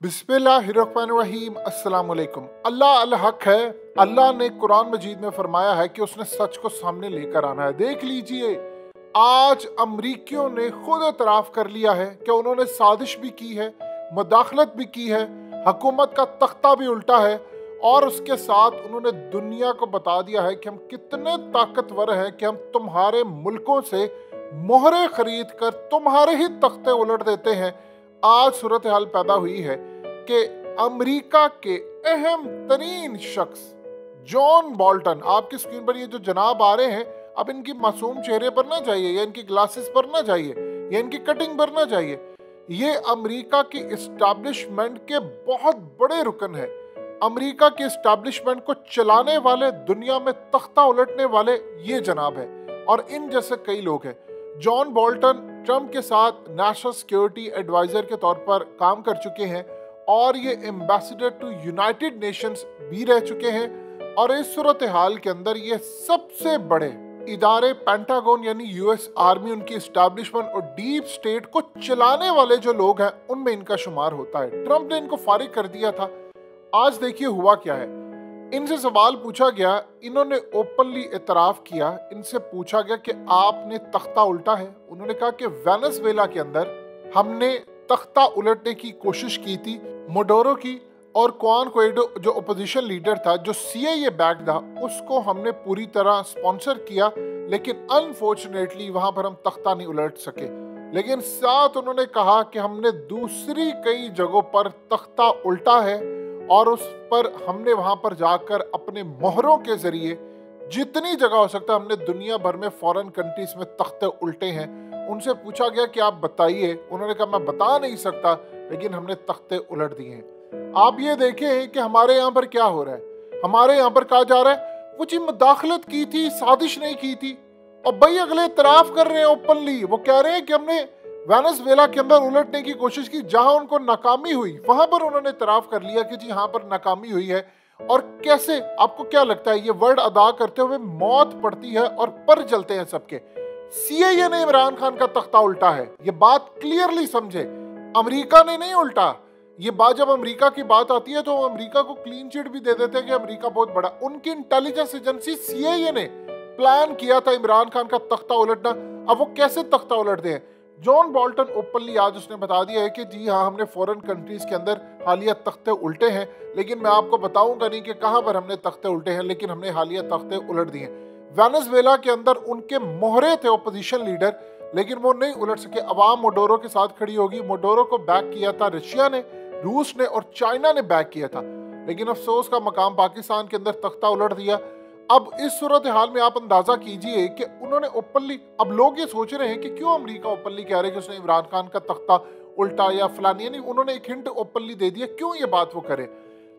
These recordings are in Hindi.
बिस्मिल्लाहिर्रहमानिर्रहीम। अस्सलाम वालेकुम। अल्लाह अल हक है। अल्लाह ने कुरान मजीद में फरमाया है कि उसने सच को सामने लेकर आना है। देख लीजिए, आज अमरीकियों ने खुद एतराफ़ कर लिया है कि उन्होंने साजिश भी की है, मुदाखलत भी की है, हुकूमत का तख्ता भी उल्टा है और उसके साथ उन्होंने दुनिया को बता दिया है कि हम कितने ताकतवर हैं कि हम तुम्हारे मुल्कों से मोहरे खरीद कर तुम्हारे ही तख्ते उलट देते हैं। आज सूरत हाल पैदा हुई है कि अमेरिका के अहम तरीन शख्स जॉन बोल्टन, आपकी स्क्रीन पर ये जो जनाब आ रहे हैं, अब इनकी मासूम चेहरे पर ना जाइए या इनकी ग्लासेस पर ना जाइए या इनकी कटिंग पर ना जाइए। ये अमेरिका की इस्टेब्लिशमेंट के बहुत बड़े रुकन है। अमेरिका की इस्टेब्लिशमेंट को चलाने वाले, दुनिया में तख्ता उलटने वाले ये जनाब है और इन जैसे कई लोग हैं। जॉन बोल्टन ट्रंप के साथ नेशनल सिक्योरिटी एडवाइजर के तौर पर काम कर चुके हैं और ये एम्बेसडर टू यूनाइटेड नेशंस भी रह चुके हैं और इस सूरत हाल के अंदर ये सबसे बड़े इदारे पेंटागन यानी यूएस आर्मी, उनकी एस्टैब्लिशमेंट और डीप स्टेट को चलाने वाले जो लोग हैं उनमें इनका शुमार होता है। ट्रंप ने इनको फारिग कर दिया था। आज देखिए हुआ क्या है। इनसे सवाल पूछा गया, इन्होंने ओपनली इतराफ किया। इनसे पूछा गया कि आपने तख्ता उल्टा है। उन्होंने कहा कि वेनेजुएला के अंदर हमने तख्ता उलटने की कोशिश की थी, मोडोरो की, और क्वान क्वेडो जो अपोजिशन लीडर था, जो सीआईए बैक था, उसको हमने पूरी तरह स्पॉन्सर किया, लेकिन अनफॉर्चुनेटली वहां पर हम तख्ता नहीं उलट सके। लेकिन साथ उन्होंने कहा कि हमने दूसरी कई जगहों पर तख्ता उल्टा है और उस पर हमने वहां पर जाकर अपने मोहरों के जरिए जितनी जगह हो सकता है हमने दुनिया भर में फॉरेन कंट्रीज में तख्ते उल्टे हैं। उनसे पूछा गया कि आप बताइए। उन्होंने कहा मैं बता नहीं सकता, लेकिन हमने तख्ते उलट दिए हैं। आप ये देखें कि हमारे यहाँ पर क्या हो रहा है। हमारे यहाँ पर कहा जा रहा है वो जी मुदाखलत की थी, साजिश नहीं की थी। और भाई अगले इतराफ कर रहे हैं ओपनली। वो कह रहे हैं कि हमने वेनेजुएला के अंदर उलटने की कोशिश की, जहां उनको नाकामी हुई वहां पर उन्होंने इतराफ कर लिया कि जी यहाँ पर नाकामी हुई है। और कैसे, आपको क्या लगता है, ये वर्ड अदा करते हुए मौत पड़ती है और पर जलते हैं सबके। सीआईए ने इमरान खान का तख्ता उल्टा है, ये बात क्लियरली समझे। अमेरिका ने नहीं उल्टा। ये बात जब अमेरिका की बात आती है तो अमेरिका को क्लीन चिट भी दे देते हैं कि अमेरिका बहुत बड़ा। उनकी इंटेलिजेंस एजेंसी सीआईए ने प्लान किया था इमरान खान का तख्ता उलटना। अब वो कैसे तख्ता उलटते हैं। जॉन बोल्टन ओपनली आज उसने बता दिया है कि जी हाँ, हमने फॉरेन कंट्रीज के अंदर हालिया तख्ते उल्टे हैं, लेकिन मैं आपको बताऊंगा नहीं कि कहां पर हमने तख्ते उल्टे हैं, लेकिन हमने हालिया तख्ते उलट दिए। वेनेजुएला के अंदर उनके मोहरे थे अपोजिशन लीडर, लेकिन वो नहीं उलट सके। अवाम मोडोरो के साथ खड़ी होगी। मोडोरो को बैक किया था रशिया ने, रूस ने और चाइना ने बैक किया था, लेकिन अफसोस का मकाम पाकिस्तान के अंदर तख्ता उलट दिया। अब इस सूरत हाल में आप अंदाजा कीजिए कि उन्होंने ओपनली, अब लोग ये सोच रहे हैं कि क्यों अमेरिका ओपनली कह रहे हैं कि उसने इमरान खान का तख्ता उल्टा या फलानी, यानी उन्होंने एक हिंट ओपनली दे दिया क्यों ये बात वो करे।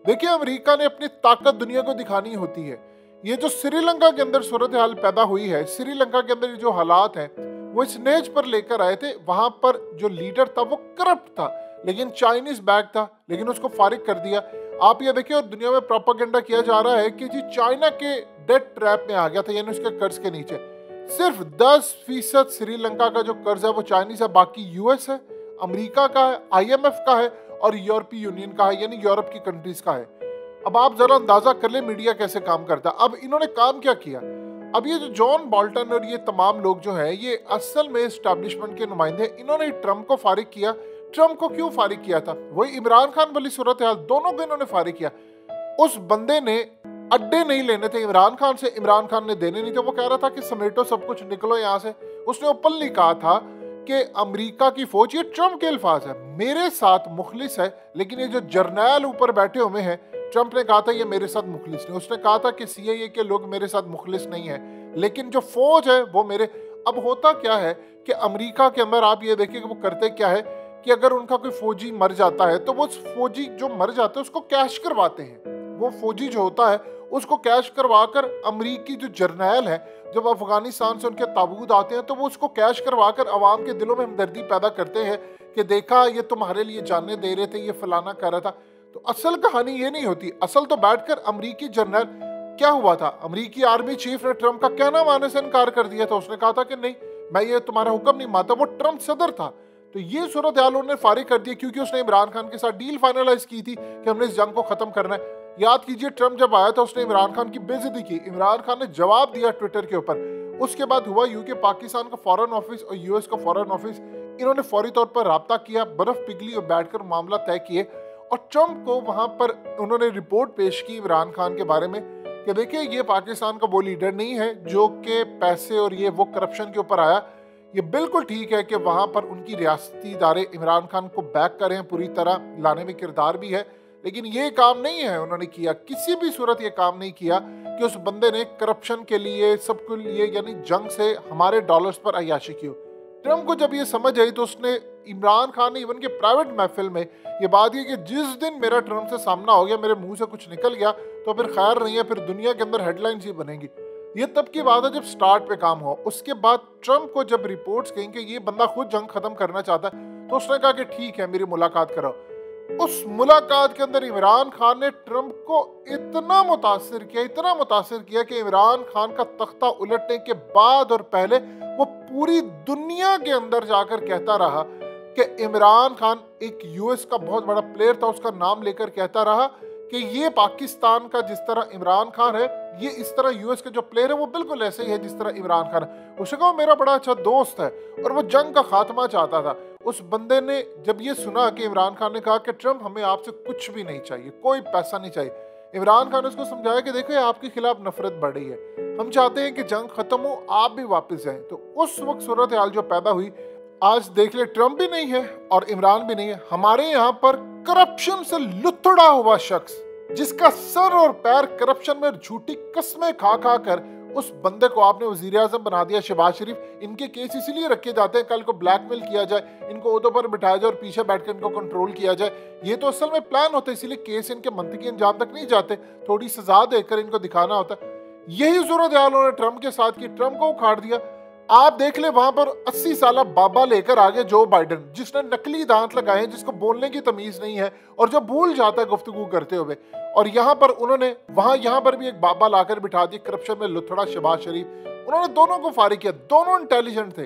देखिए, अमेरिका ने अपनी ताकत दुनिया को दिखानी होती है। ये जो श्रीलंका के अंदर सूरत हाल पैदा हुई है, श्रीलंका के अंदर जो हालात हैं वो इस नेज पर लेकर आए थे। वहां पर जो लीडर था वो करप्ट था, लेकिन चाइनीज बैक था, लेकिन उसको फारिग कर दिया। आप ये देखिए, और दुनिया में प्रोपेगेंडा किया जा रहा है कि जी चाइना के डेट ट्रैप में आ गया था, यानी उसके कर्ज के नीचे। सिर्फ 10% श्रीलंका का जो कर्ज है वो चाइनीज है, बाकी यूएस है, अमेरिका का है, आईएमएफ का है और यूरोपीय यूनियन का है, यानी यूरोप की कंट्रीज का है। अब आप जरा अंदाजा कर ले मीडिया कैसे काम करता है। अब इन्होंने काम क्या किया। अब ये जो जॉन बोल्टन और ये तमाम लोग जो हैं, ये असल में एस्टैब्लिशमेंट के नुमाइंदे। इन्होंने ट्रंप को फारिग किया। ट्रंप को क्यों फारिग किया था, वही इमरान खान वाली सूरत हाल, दोनों को इन्होंने फारिग किया। उस बंदे ने अड्डे नहीं लेने थे इमरान खान से, इमरान खान ने देने नहीं थे। वो कह रहा था कि समेटो सब कुछ, निकलो यहाँ से। उसने ओपनली कहा था कि अमेरिका की फौज, ये ट्रंप के अल्फाज है, मेरे साथ मुखलिस है, लेकिन ये जो जर्नैल ऊपर बैठे हुए हैं, ट्रंप ने कहा था ये मेरे साथ मुखलिस नहीं। उसने कहा था कि सीआईए के लोग मेरे साथ मुखलिस नहीं है, लेकिन जो फौज है वो मेरे। अब होता क्या है कि अमेरिका के अंदर आप ये देखिए कि वो करते क्या है कि अगर उनका कोई फौजी मर जाता है तो वो फौजी जो मर जाता है उसको कैश करवाते हैं। वो फौजी जो होता है उसको कैश करवाकर अमरीकी जो जर्नैल है, जब अफगानिस्तान से उनके ताबूत आते हैं तो वो उसको कैश करवाकर अवाम के दिलों में हमदर्दी पैदा करते हैं कि देखा ये तुम्हारे लिए जाने दे रहे थे, ये फलाना कर रहा था। तो असल कहानी ये नहीं होती। असल तो बैठकर अमरीकी जर्नल, क्या हुआ था, अमरीकी आर्मी चीफ ने ट्रंप का कहना मानने से इनकार कर दिया था। उसने कहा था कि नहीं, मैं ये तुम्हारा हुक्म नहीं मानता। वो ट्रंप सदर था, तो ये सूरत हाल उन्होंने फारिग कर दिया क्योंकि उसने इमरान खान के साथ डील फाइनलाइज की थी कि हमने इस जंग को खत्म करना है। याद कीजिए ट्रम्प जब आया था उसने इमरान खान की बेइज्जती की, इमरान खान ने जवाब दिया ट्विटर के ऊपर। उसके बाद हुआ यूके पाकिस्तान का फॉरेन ऑफिस और यूएस का फॉरेन ऑफिस, इन्होंने फौरी तौर पर राब्ता किया, बर्फ पिघली और बैठकर मामला तय किए और ट्रम्प को वहां पर उन्होंने रिपोर्ट पेश की इमरान खान के बारे में कि देखिए ये पाकिस्तान का वो लीडर नहीं है जो कि पैसे और ये वो करप्शन के ऊपर आया। ये बिल्कुल ठीक है कि वहां पर उनकी रियासती इदारे इमरान खान को बैक कर रहे हैं, पूरी तरह लाने में किरदार भी है, लेकिन ये काम नहीं है उन्होंने किया, किसी भी सूरत ये काम नहीं किया कि उस बंदे ने करप्शन के लिए सबके लिए यानी जंग से हमारे डॉलर्स पर अय्याशी की हो। ट्रम्प को जब ये समझ आई तो उसने इमरान खान ने इवन के प्राइवेट महफिल में ये बात की कि जिस दिन मेरा ट्रम्प से सामना हो गया, मेरे मुंह से कुछ निकल गया तो फिर खैर नहीं है, फिर दुनिया के अंदर हेडलाइंस ही बनेंगी। ये तब की बात है जब स्टार्ट पे काम हुआ। उसके बाद ट्रम्प को जब रिपोर्ट्स कहीं कि ये बंदा खुद जंग खत्म करना चाहता है तो उसने कहा कि ठीक है मेरी मुलाकात कराओ। उस मुलाकात के अंदर इमरान खान ने ट्रम्प को इतना मुतासिर किया कि इमरान खान का तख्ता उलटने के बाद और पहले वो पूरी दुनिया के अंदर जाकर कहता रहा कि इमरान खान एक यूएस का बहुत बड़ा प्लेयर था, उसका नाम लेकर कहता रहा कि ये पाकिस्तान का जिस तरह इमरान खान है, ये इस तरह यूएस के जो प्लेयर है वो बिल्कुल ऐसे ही है जिस तरह इमरान खान है। उसने कहा मेरा बड़ा अच्छा दोस्त है और वो जंग का खात्मा चाहता था। उस बंदे ने जब ये सुना कि इमरान खान ने कहा कि ट्रम्प हमें आपसे कुछ भी नहीं चाहिए, कोई पैसा नहीं चाहिए, इमरान खान ने उसको समझाया कि देखो आपके खिलाफ नफरत बढ़ रही है, हम चाहते हैं कि जंग खत्म हो, आप भी वापस जाएं। तो उस वक्त सूरत हाल जो पैदा हुई, आज देख ले ट्रम्प भी नहीं है और इमरान भी नहीं है, हमारे यहाँ पर करप्शन से लुथड़ा हुआ शख्स जिसका सर और पैर करप्शन में झूठी कस्में खा खा कर उस बंदे को आपने वजीर आजम बना दिया शहबाज शरीफ। इनके केस इसलिए रखे जाते हैं कल को ब्लैकमेल किया जाए, इनको ओहदों पर बिठाया जाए और पीछे बैठकर इनको कंट्रोल किया जाए। ये तो असल में प्लान होता है, इसीलिए केस इनके मंतकी अंजाम तक नहीं जाते, थोड़ी सजा देकर इनको दिखाना होता है। यही सूरत हाल उन्होंने ट्रम्प के साथ की, ट्रम्प को उखाड़ दिया। आप देख ले वहां पर 80 साल बाबा लेकर आ गए जो बाइडन, जिसने नकली दांत लगाए हैं, जिसको बोलने की तमीज नहीं है और जो भूल जाता है गुफ्तगू करते हुए। और यहाँ पर उन्होंने यहाँ पर भी एक बाबा लाकर बिठा दिया करप्शन में लुथड़ा शहबाज शरीफ। उन्होंने दोनों को फारिग किया, दोनों इंटेलिजेंट थे।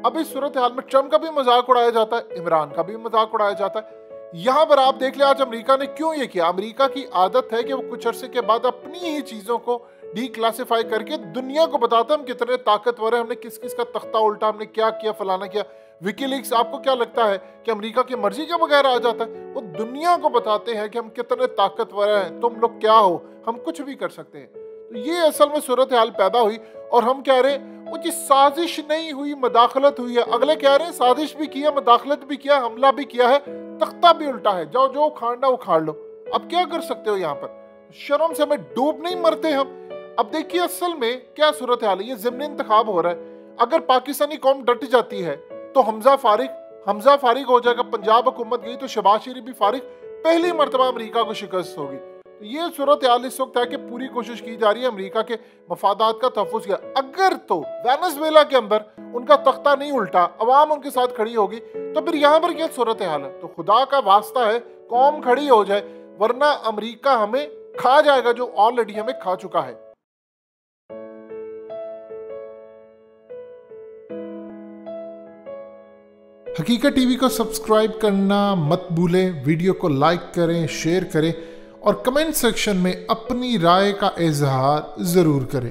अब इस सूरत हाल में ट्रम्प का भी मजाक उड़ाया जाता है, इमरान का भी मजाक उड़ाया जाता है। यहाँ पर आप देख ले आज अमेरिका ने क्यों ये किया। अमेरिका की आदत है कि वो कुछ अरसे के बाद अपनी ही चीजों को डीक्लासिफाई करके दुनिया को बताते हम कितने ताकतवर है, हमने किस किस का तख्ता उल्टा, हमने क्या किया, फलाना किया। विकीलीक्स आपको क्या लगता है कि अमेरिका की मर्जी के बगैर आ जाता है? वो दुनिया को बताते हैं कि हम कितने ताकतवर हैं, तुम लोग क्या हो, हम कुछ भी कर सकते हैं। तो ये असल में सूरत हाल पैदा हुई और हम कह रहे हैं वो जी साजिश नहीं हुई, मदाखलत हुई है। अगले कह रहे हैं साजिश भी किया, मदाखलत भी किया, हमला भी किया है, तख्ता भी उल्टा है, जाओ जो उखाड़ना उखाड़ लो। अब क्या कर सकते हो? यहाँ पर शर्म से हमें डूब नहीं मरते हम। अब देखिए असल में क्या सूरत हाल है, ये ज़िम्नी इंतखाब हो रहा है। अगर पाकिस्तानी कौम डट जाती है तो हमजा फारिग हो जाएगा, पंजाब हुकूमत गई तो शहबाज शरीफ भी फारिग, पहली मरतबा अमेरिका को शिकस्त होगी। तो ये सूरत हाल इस वक्त है कि पूरी कोशिश की जा रही है अमेरिका के मफादात का तहफ़्फ़ुज़ किया। अगर तो वेनेज़ुएला के अंदर उनका तख्ता नहीं उल्टा, अवाम उनके साथ खड़ी होगी, तो फिर यहाँ पर क्या सूरत हाल है? तो खुदा का वास्ता है कौम खड़ी हो जाए, वरना अमेरिका हमें खा जाएगा जो ऑलरेडी हमें खा चुका है। हकीकत टीवी को सब्सक्राइब करना मत भूलें, वीडियो को लाइक करें, शेयर करें और कमेंट सेक्शन में अपनी राय का इजहार ज़रूर करें।